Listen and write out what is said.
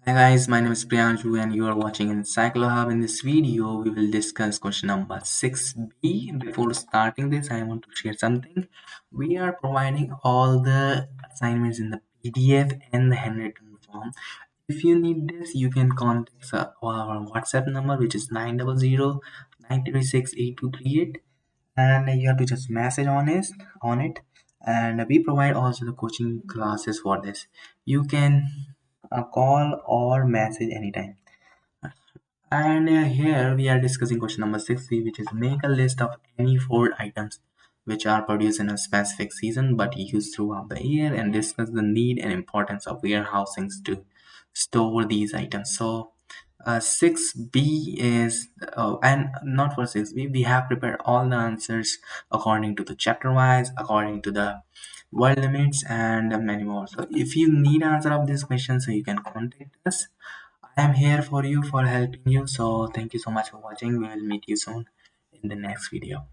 Hi guys, my name is Priyanju and you are watching Encyclohub. In this video, we will discuss question number 6b. Before starting this, I want to share something. We are providing all the assignments in the PDF and the handwritten form. If you need this, you can contact our WhatsApp number, which is 900-936-8238, and you have to just message on it. And we provide also the coaching classes for this. You can call or message anytime. And here we are discussing question number 60, which is make a list of any food items which are produced in a specific season but used throughout the year, and discuss the need and importance of warehousing to store these items. So 6b is and not for 6b, we have prepared all the answers according to the chapter wise, according to the word limits, and many more. So if you need answer of this question, so you can contact us. I am here for you, for helping you. So thank you so much for watching. We will meet you soon in the next video.